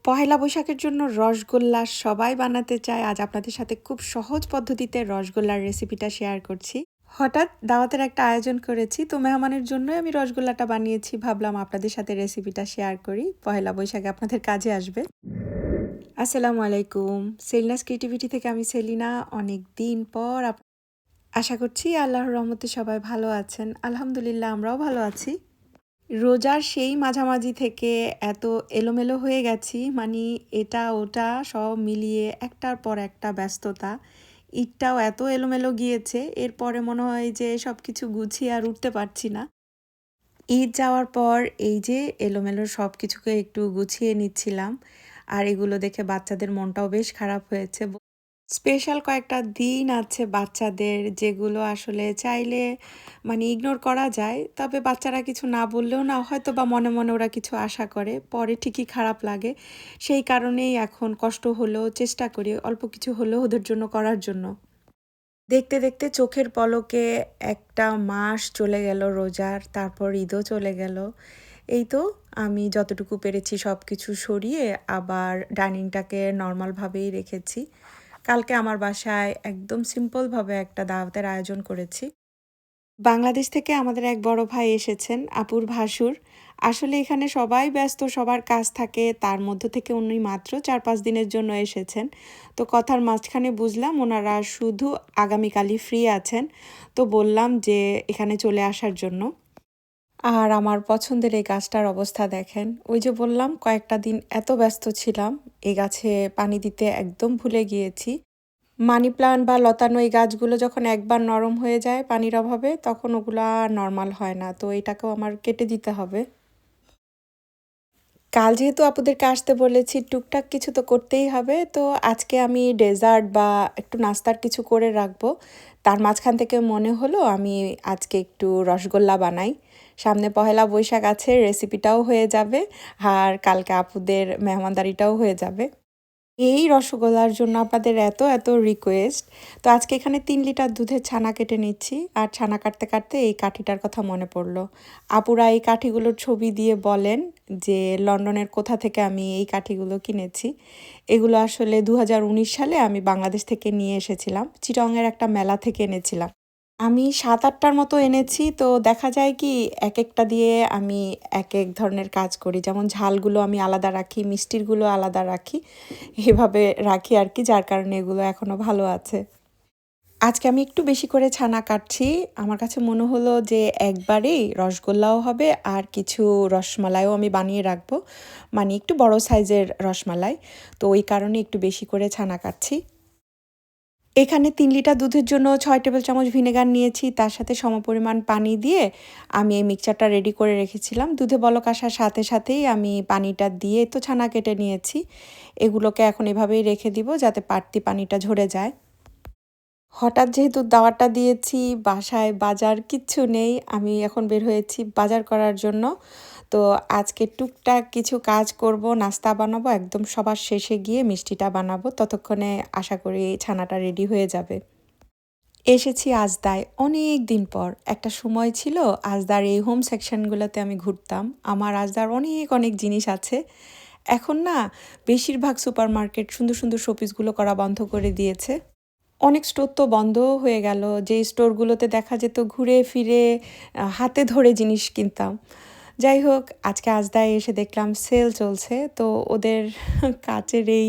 পহেলা বৈশাখের জন্য রসগোল্লা সবাই বানাতে চায়। আজ আপনাদের সাথে খুব সহজ পদ্ধতিতে রসগোল্লার রেসিপিটা শেয়ার করছি। হঠাৎ দাওয়াতের একটা আয়োজন করেছি, তো মেহমানের জন্যই আমি রসগোল্লাটা বানিয়েছি। ভাবলাম আপনাদের সাথে রেসিপিটা শেয়ার করি, পহেলা বৈশাখে আপনাদের কাজে আসবে। আসসালামু আলাইকুম, সেলিনাস ক্রিয়েটিভিটি থেকে আমি সেলিনা। অনেক দিন পর আশা করছি আল্লাহর রহমতে সবাই ভালো আছেন। আলহামদুলিল্লাহ, আমরাও ভালো আছি। রোজার সেই মাঝামাঝি থেকে এত এলোমেলো হয়ে গেছি, মানে এটা ওটা সব মিলিয়ে একটার পর একটা ব্যস্ততা। ঈদটাও এত এলোমেলো গিয়েছে, এরপরে মনে হয় যে সব কিছু গুছিয়ে আর উঠতে পারছি না। ঈদ যাওয়ার পর এই যে এলোমেলো সব কিছুকে একটু গুছিয়ে নিচ্ছিলাম, আর এগুলো দেখে বাচ্চাদের মনটাও বেশ খারাপ হয়েছে। স্পেশাল কয়েকটা দিন আছে বাচ্চাদের, যেগুলো আসলে চাইলে মানে ইগনোর করা যায়, তবে বাচ্চারা কিছু না বললেও না, হয়তো বা মনে মনে ওরা কিছু আশা করে, পরে ঠিকই খারাপ লাগে। সেই কারণেই এখন কষ্ট হলেও চেষ্টা করি অল্প কিছু হলেও ওদের জন্য করার জন্য। দেখতে দেখতে চোখের পলকে একটা মাস চলে গেল রোজার, তারপর ঈদও চলে গেল। এই তো আমি যতটুকু পেরেছি সব কিছু সরিয়ে আবার ডাইনিংটাকে নর্মালভাবেই রেখেছি। কালকে আমার বাসায় একদম সিম্পলভাবে একটা দাওয়াতের আয়োজন করেছি। বাংলাদেশ থেকে আমাদের এক বড় ভাই এসেছেন, আপুর ভাসুর। আসলে এখানে সবাই ব্যস্ত, সবার কাজ থাকে, তার মধ্য থেকে উনি মাত্র 4-5 দিনের জন্য এসেছেন। তো কথার মাঝখানে বুঝলাম ওনারা শুধু আগামীকালই ফ্রি আছেন, তো বললাম যে এখানে চলে আসার জন্য। আর আমার পছন্দের এই গাছটার অবস্থা দেখেন। ওই যে বললাম কয়েকটা দিন এত ব্যস্ত ছিলাম, এই গাছে পানি দিতে একদম ভুলে গিয়েছি। মানি প্লান্ট বা লতানো এই গাছগুলো যখন একবার নরম হয়ে যায় পানির অভাবে, তখন ওগুলা নরমাল হয় না, তো এটাকেও আমার কেটে দিতে হবে। কাল যেহেতু আপুদেরকে আসতে বলেছি, টুকটাক কিছু তো করতেই হবে, তো আজকে আমি ডেজার্ট বা একটু নাস্তার কিছু করে রাখবো। তার মাঝখান থেকে মনে হলো আমি আজকে একটু রসগোল্লা বানাই। সামনে পহেলা বৈশাখ আছে, রেসিপিটাও হয়ে যাবে, আর কালকে আপুদের মেহমানদারিটাও হয়ে যাবে। এই রসগোল্লার জন্য আপনাদের এত এত রিকোয়েস্ট, তো আজকে এখানে 3 লিটার দুধের ছানা কেটে নিচ্ছি। আর ছানা কাটতে কাটতে এই কাঠিটার কথা মনে পড়লো। আপুরা এই কাঠিগুলোর ছবি দিয়ে বলেন যে লন্ডনের কোথা থেকে আমি এই কাঠিগুলো কিনেছি। এগুলো আসলে 2019 সালে আমি বাংলাদেশ থেকে নিয়ে এসেছিলাম, চিটংয়ের একটা মেলা থেকে এনেছিলাম। আমি ৭-৮টার মতো এনেছি, তো দেখা যায় কি একেকটা দিয়ে আমি একেক ধরনের কাজ করি। যেমন ঝালগুলো আমি আলাদা রাখি, মিষ্টিরগুলো আলাদা রাখি। এভাবে রাখি আরকি, যার কারণে এগুলো এখনো ভালো আছে। আজকে আমি একটু বেশি করে ছানা কাটছি। আমার কাছে মনে হলো যে একবারেই রসগোল্লাও হবে আর কিছু রসমালাইও আমি বানিয়ে রাখবো। মানে একটু বড় সাইজের রসমালাই। তো ওই কারণে একটু বেশি করে ছানা কাটছি। এখানে 3 লিটার দুধের জন্য 6 টেবিল চামচ ভিনেগার নিয়েছি। তার সাথে সমপরিমাণ পানি দিয়ে আমি এই মিক্সচারটা রেডি করে রেখেছিলাম। দুধে বলক আসার সাথে সাথেই আমি পানিটা দিয়ে তো ছানা কেটে নিয়েছি। এগুলোকে এখন এভাবেই রেখে দিব যাতে বাড়তি পানিটা ঝরে যায়। হঠাৎ যেহেতু দাওয়াতটা দিয়েছি, বাসায় বাজার কিচ্ছু নেই। আমি এখন বের হয়েছি বাজার করার জন্য। তো আজকে টুকটাক কিছু কাজ করব, নাস্তা বানাবো, একদম সবার শেষে গিয়ে মিষ্টিটা বানাবো। ততক্ষণে আশা করি ছানাটা রেডি হয়ে যাবে। এসেছি আজদায় অনেক দিন পর। একটা সময় ছিল আজদার এই হোম সেকশনগুলোতে আমি ঘুরতাম। আমার আজদার অনেক অনেক জিনিস আছে। এখন না বেশিরভাগ সুপারমার্কেট সুন্দর সুন্দর শোপিসগুলো করা বন্ধ করে দিয়েছে। অনেক স্টোর তো বন্ধও হয়ে গেল। যেই স্টোরগুলোতে দেখা যেত ঘুরে ফিরে হাতে ধরে জিনিস কিনতাম। যাই হোক, আজকে আজদায় এসে দেখলাম সেল চলছে, তো ওদের কাচের এই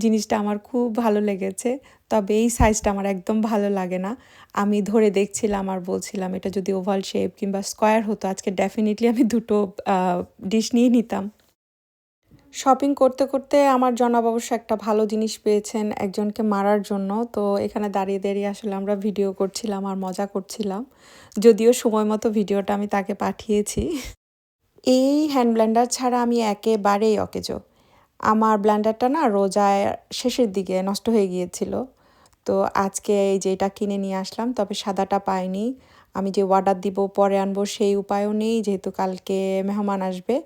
জিনিসটা আমার খুব ভালো লেগেছে। তবে এই সাইজটা আমার একদম ভালো লাগে না। আমি ধরে দেখছিলাম আর বলছিলাম এটা যদি ওভাল শেপ কিংবা স্কোয়ার হতো, আজকে ডেফিনিটলি আমি দুটো ডিশ নিয়ে নিতাম। শপিং করতে করতে আমার জনাব অবশ্য একটা ভালো জিনিস পেয়েছেন একজনকে মারার জন্য। তো এখানে দাঁড়িয়ে দাঁড়িয়ে আসলে আমরা ভিডিও করছিলাম আর মজা করছিলাম। যদিও সময় মতো ভিডিওটা আমি তাকে পাঠিয়েছি। এই হ্যান্ড ব্লেন্ডার ছাড়া আমি একেবারেই অকেজো। আমার ব্লেন্ডারটা না রোজার শেষের দিকে নষ্ট হয়ে গিয়েছিল। তো আজকে এই যে এটা কিনে নিয়ে আসলাম, তবে সাদাটা পাইনি। আমি যে অর্ডার দিব পরে আনবো সেই উপায়ও নেই, যেহেতু কালকে মেহমান আসবে।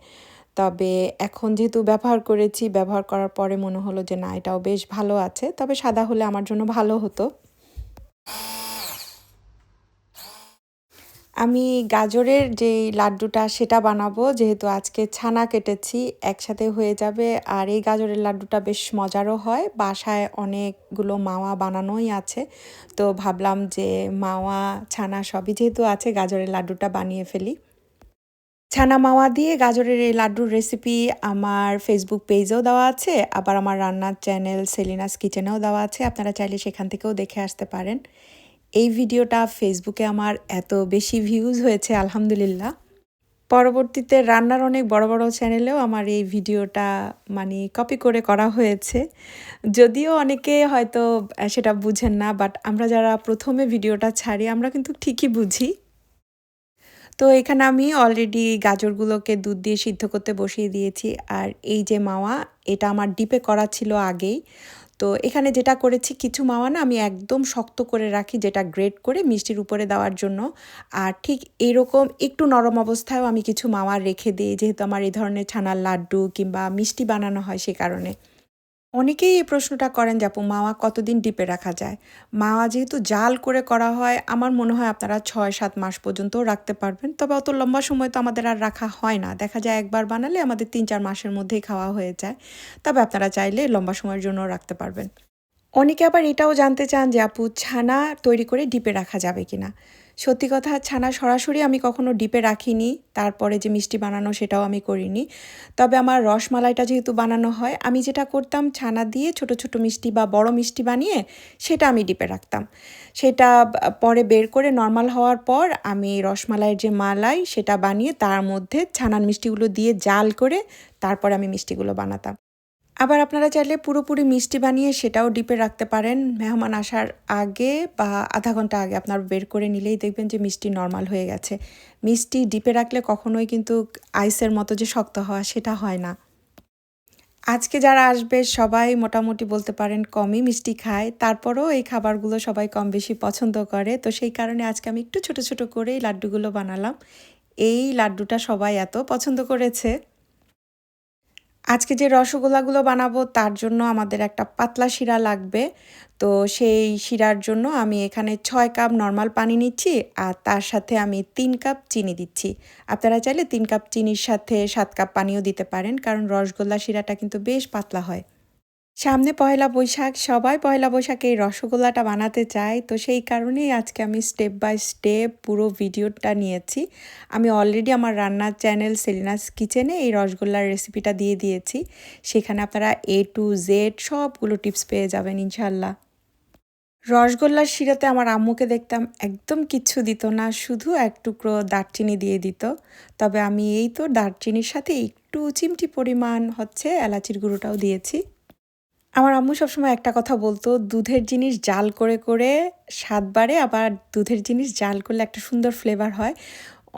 তবে এখন যেহেতু ব্যবহার করেছি, ব্যবহার করার পরে মনে হলো যে না, এটাও বেশ ভালো আছে, তবে সাদা হলে আমার জন্য ভালো হতো। আমি গাজরের যেই লাড্ডুটা সেটা বানাবো, যেহেতু আজকে ছানা কেটেছি একসাথে হয়ে যাবে। আর এই গাজরের লাড্ডুটা বেশ মজারও হয়, বাসায় অনেকগুলো মাওয়া বানানোই আছে, তো ভাবলাম যে মাওয়া ছানা সবই যেহেতু আছে গাজরের লাড্ডুটা বানিয়ে ফেলি। ছানা মাওয়া দিয়ে গাজরের এই লাড্ডুর রেসিপি আমার ফেসবুক পেজেও দেওয়া আছে, আবার আমার রান্নার চ্যানেল সেলিনাস কিচেনেও দেওয়া আছে, আপনারা চাইলে সেখান থেকেও দেখে আসতে পারেন। এই ভিডিওটা ফেসবুকে আমার এত বেশি ভিউজ হয়েছে আলহামদুলিল্লাহ। পরবর্তীতে রান্নার অনেক বড় বড় চ্যানেলেও আমার এই ভিডিওটা মানে কপি করে করা হয়েছে। যদিও অনেকে হয়তো সেটা বুঝেন না, বাট আমরা যারা প্রথমে ভিডিওটা ছাড়ি আমরা কিন্তু ঠিকই বুঝি। তো এখানে আমি অলরেডি গাজরগুলোকে দুধ দিয়ে সিদ্ধ করতে বসিয়ে দিয়েছি। আর এই যে মাওয়া, এটা আমার ডিপে করা ছিল আগেই। তো এখানে যেটা করেছি, কিছু মাওয়া না আমি একদম শক্ত করে রাখি, যেটা গ্রেট করে মিষ্টির উপরে দেওয়ার জন্য। আর ঠিক এরকম একটু নরম অবস্থায়ও আমি কিছু মাওয়া রেখে দিই, যেহেতু আমার এই ধরনের ছানার লাড্ডু কিংবা মিষ্টি বানানো হয় সে কারণে। অনেকেই এই প্রশ্নটা করেন যে আপু মাওয়া কতদিন ডিপে রাখা যায়? মাওয়া যেহেতু জাল করে করা হয়, আমার মনে হয় আপনারা ৬-৭ মাস পর্যন্তও রাখতে পারবেন। তবে অত লম্বা সময় তো আমাদের আর রাখা হয় না। দেখা যায় একবার বানালে আমাদের ৩-৪ মাসের মধ্যেই খাওয়া হয়ে যায়। তবে আপনারা চাইলে লম্বা সময়ের জন্যও রাখতে পারবেন। অনেকে আবার এটাও জানতে চান যে আপু ছানা তৈরি করে ডিপে রাখা যাবে কিনা? সত্যি কথা, ছানা সরাসরি আমি কখনো ডিপে রাখিনি, তারপরে যে মিষ্টি বানানো সেটাও আমি করিনি। তবে আমার রসমালাইটা যেহেতু বানানো হয়, আমি যেটা করতাম ছানা দিয়ে ছোট ছোট মিষ্টি বা বড় মিষ্টি বানিয়ে সেটা আমি ডিপে রাখতাম। সেটা পরে বের করে নর্মাল হওয়ার পর আমি রসমালাইয়ের যে মালাই সেটা বানিয়ে তার মধ্যে ছানার মিষ্টিগুলো দিয়ে জাল করে তারপরে আমি মিষ্টিগুলো বানাতাম। আবার আপনারা চাইলে পুরোপুরি মিষ্টি বানিয়ে সেটাও ডিপে রাখতে পারেন। মেহমান আসার আগে বা আধা ঘন্টা আগে আপনারা বের করে নিলেই দেখবেন যে মিষ্টি নরমাল হয়ে গেছে। মিষ্টি ডিপে রাখলে কখনোই কিন্তু আইসের মতো যে শক্ত হওয়া সেটা হয় না। আজকে যারা আসবে সবাই মোটামুটি বলতে পারেন কমই মিষ্টি খায়। তারপরেও এই খাবারগুলো সবাই কম বেশি পছন্দ করে। তো সেই কারণে আজকে আমি একটু ছোট ছোট করে এই লাড্ডুগুলো বানালাম। এই লাড্ডুটা সবাই এত পছন্দ করেছে। আজকে যে রসগোল্লাগুলো বানাবো তার জন্য আমাদের একটা পাতলা শিরা লাগবে। তো সেই শিরার জন্য আমি এখানে ৬ কাপ নরমাল পানি নিচ্ছি, আর তার সাথে আমি ৩ কাপ চিনি দিচ্ছি। আপনারা চাইলে ৩ কাপ চিনির সাথে ৭ কাপ পানিও দিতে পারেন, কারণ রসগোল্লা শিরাটা কিন্তু বেশ পাতলা হয়। সামনে পহেলা বৈশাখ, সবাই পহেলা বৈশাখে এই রসগোল্লাটা বানাতে চায়। তো সেই কারণেই আজকে আমি স্টেপ বাই স্টেপ পুরো ভিডিওটা নিয়েছি। আমি অলরেডি আমার রান্নার চ্যানেল সেলিনাস কিচেনে এই রসগোল্লার রেসিপিটা দিয়ে দিয়েছি। সেখানে আপনারা A to Z সবগুলো টিপস পেয়ে যাবেন ইনশাল্লাহ। রসগোল্লার শিরাতে আমার আম্মুকে দেখতাম একদম কিচ্ছু দিত না, শুধু এক টুকরো দারচিনি দিয়ে দিত। তবে আমি এই তো দারচিনির সাথে একটু চিমটি পরিমাণ হচ্ছে এলাচির গুঁড়োটাও দিয়েছি। আমার আম্মু সবসময় একটা কথা বলতো, দুধের জিনিস জাল করে করে স্বাদ বাড়ে, আবার দুধের জিনিস জাল করলে একটা সুন্দর ফ্লেভার হয়।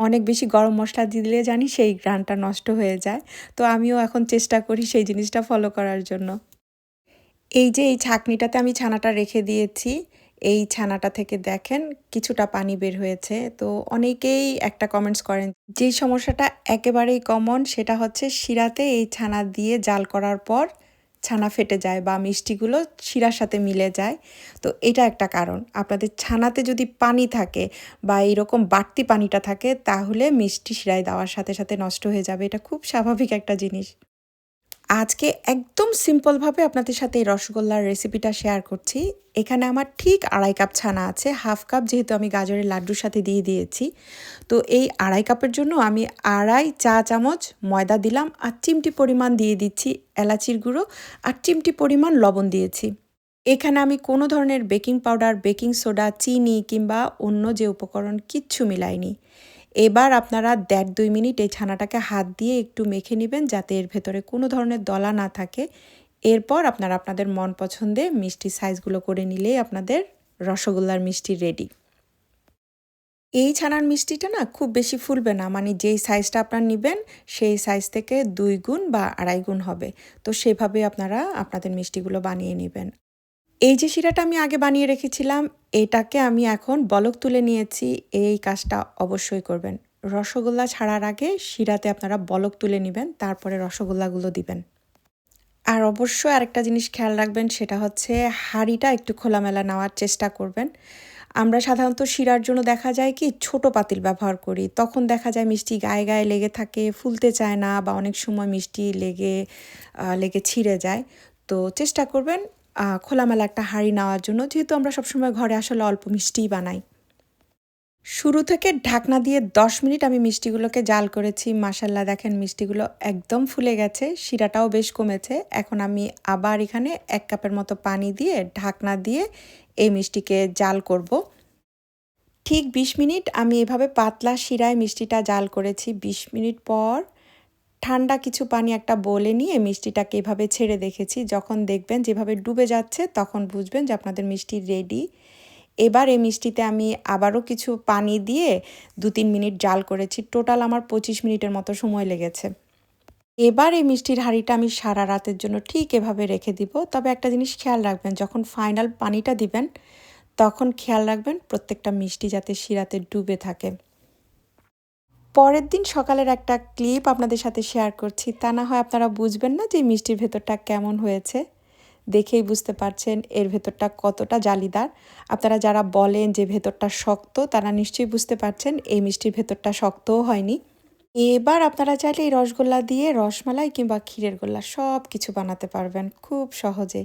অনেক বেশি গরম মশলা দিলে জানি সেই ঘ্রাণটা নষ্ট হয়ে যায়। তো আমিও এখন চেষ্টা করি সেই জিনিসটা ফলো করার জন্য। এই যে এই ছাঁকনিটাতে আমি ছানাটা রেখে দিয়েছি, এই ছানাটা থেকে দেখেন কিছুটা পানি বের হয়েছে। তো অনেকেই একটা কমেন্টস করেন, যেই সমস্যাটা একেবারেই কমন সেটা হচ্ছে শিরাতে এই ছানা দিয়ে জাল করার পর ছানা ফেটে যায় বা মিষ্টিগুলো শিরার সাথে মিলে যায়। তো এটা একটা কারণ। আপনাদের ছানাতে যদি পানি থাকে বা এরকম বাড়তি পানিটা থাকে, তাহলে মিষ্টি শিরায় দেওয়ার সাথে সাথে নষ্ট হয়ে যাবে। এটা খুব স্বাভাবিক একটা জিনিস। আজকে একদম সিম্পলভাবে আপনাদের সাথে এই রসগোল্লার রেসিপিটা শেয়ার করছি। এখানে আমার ঠিক ২.৫ কাপ ছানা আছে, হাফ কাপ যেহেতু আমি গাজরের লাড্ডুর সাথে দিয়ে দিয়েছি। তো এই ২.৫ কাপের জন্য আমি ২.৫ চা চামচ ময়দা দিলাম, আর চিমটি পরিমাণ দিয়ে দিচ্ছি এলাচির গুঁড়ো, আর চিমটি পরিমাণ লবণ দিয়েছি। এখানে আমি কোনো ধরনের বেকিং পাউডার, বেকিং সোডা, চিনি কিংবা অন্য যে উপকরণ কিচ্ছু মিলাইনি। এবার আপনারা ১.৫-২ মিনিট এই ছানাটাকে হাত দিয়ে একটু মেখে নেবেন, যাতে এর ভেতরে কোনো ধরনের দলা না থাকে। এরপর আপনারা আপনাদের মন পছন্দে মিষ্টির সাইজগুলো করে নিলেই আপনাদের রসগোল্লার মিষ্টি রেডি। এই ছানার মিষ্টিটা না খুব বেশি ফুলবে না, মানে যেই সাইজটা আপনারা নিবেন সেই সাইজ থেকে ২ গুণ বা ২.৫ গুণ হবে। তো সেভাবে আপনারা আপনাদের মিষ্টিগুলো বানিয়ে নেবেন। এই যে শিরাটা আমি আগে বানিয়ে রেখেছিলাম, এটাকে আমি এখন বলক তুলে নিয়েছি। এই কাজটা অবশ্যই করবেন। রসগোল্লা ছাড়ার আগে শিরাতে আপনারা বলক তুলে নেবেন, তারপরে রসগোল্লাগুলো দিবেন। আর অবশ্যই আরেকটা জিনিস খেয়াল রাখবেন, সেটা হচ্ছে হাঁড়িটা একটু খোলামেলা নেওয়ার চেষ্টা করবেন। আমরা সাধারণত শিরার জন্য দেখা যায় কি ছোট পাতিল ব্যবহার করি, তখন দেখা যায় মিষ্টি গায়ে গায়ে লেগে থাকে, ফুলতে চায় না বা অনেক সময় মিষ্টি লেগে লেগে ছিঁড়ে যায়। তো চেষ্টা করবেন খোলামেলা একটা হাঁড়ি নেওয়ার জন্য, যেহেতু আমরা সবসময় ঘরে আসলে অল্প মিষ্টিই বানাই। শুরু থেকে ঢাকনা দিয়ে 10 মিনিট আমি মিষ্টিগুলোকে জাল করেছি। মাশাআল্লাহ দেখেন মিষ্টিগুলো একদম ফুলে গেছে, শিরাটাও বেশ কমেছে। এখন আমি আবার এখানে 1 কাপের মতো পানি দিয়ে ঢাকনা দিয়ে এই মিষ্টিকে জাল করব। ঠিক 20 মিনিট আমি এভাবে পাতলা শিরায় মিষ্টিটা জাল করেছি। 20 মিনিট পর ঠান্ডা কিছু পানি একটা বোলে নিয়ে মিষ্টিটাকে এভাবে ছেড়ে দেখেছি। যখন দেখবেন যেভাবে ডুবে যাচ্ছে তখন বুঝবেন যে আপনাদের মিষ্টি রেডি। এবার এই মিষ্টিতে আমি আবারও কিছু পানি দিয়ে 2-3 মিনিট জাল করেছি। টোটাল আমার 25 মিনিটের মতো সময় লেগেছে। এবার এই মিষ্টির হাঁড়িটা আমি সারা রাতের জন্য ঠিক এভাবে রেখে দিব। তবে একটা জিনিস খেয়াল রাখবেন, যখন ফাইনাল পানিটা দিবেন তখন খেয়াল রাখবেন প্রত্যেকটা মিষ্টি যাতে শিরাতে ডুবে থাকে। পরের দিন সকালের একটা ক্লিপ আপনাদের সাথে শেয়ার করছি, তা না হয় আপনারা বুঝবেন না যে এই মিষ্টির ভেতরটা কেমন হয়েছে। দেখেই বুঝতে পারছেন এর ভেতরটা কতটা জালিদার। আপনারা যারা বলেন যে ভেতরটা শক্ত, তারা নিশ্চয়ই বুঝতে পারছেন এই মিষ্টির ভেতরটা শক্তও হয়নি। এবার আপনারা চাইলে এই রসগোল্লা দিয়ে রসমালাই কিংবা ক্ষীরের গোল্লা সব কিছু বানাতে পারবেন খুব সহজে।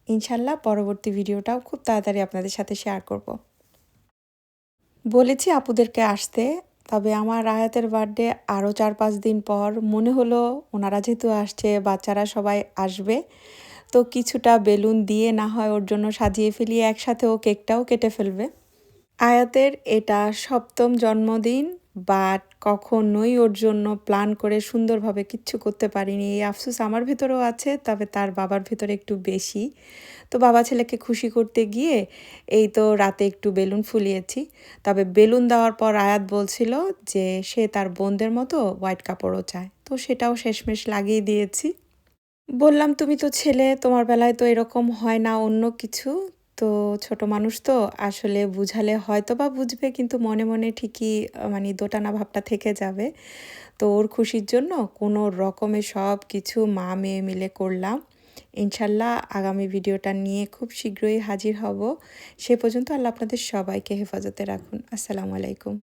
ইনশাল্লাহ পরবর্তী ভিডিওটাও খুব তাড়াতাড়ি আপনাদের সাথে শেয়ার করব। বলেছি আপুদেরকে আসতে, তবে আমার রাহাতের বার্থডে আরও 4-5 দিন পর। মনে হলো ওনারা যেহেতু আসছে, বাচ্চারা সবাই আসবে, তো কিছুটা বেলুন দিয়ে না হয় ওর জন্য সাজিয়ে ফেলি, একসাথে ও কেকটাও কেটে ফেলবে। আয়াতের এটা 7ম জন্মদিন, বাট কখনোই ওর জন্য প্ল্যান করে সুন্দরভাবে কিচ্ছু করতে পারিনি। এই আফসোস আমার ভেতরেও আছে, তবে তার বাবার ভেতরে একটু বেশি। তো বাবা ছেলেকে খুশি করতে গিয়ে এই তো রাতে একটু বেলুন ফুলিয়েছি। তবে বেলুন দেওয়ার পর আয়াত বলছিল যে সে তার বোনদের মতো হোয়াইট কাপড়ও চায়, তো সেটাও শেষমেশ লাগিয়ে দিয়েছি। বললাম, তুমি তো ছেলে, তোমার বেলায় তো এরকম হয় না অন্য কিছু। তো ছোট মানুষ তো আসলে বুঝালে হয়তো বা বুঝবে, কিন্তু মনে মনে ঠিকই মানে দোটানা ভাবটা থেকে যাবে। তো ওর খুশির জন্য কোনো রকমে সব কিছু মা মেয়ে মিলে করলাম। ইনশাল্লাহ আগামী ভিডিওটা নিয়ে খুব শীঘ্রই হাজির হব। সে পর্যন্ত আল্লাহ আপনাদের সবাইকে হেফাজতে রাখুন। আসসালামু আলাইকুম।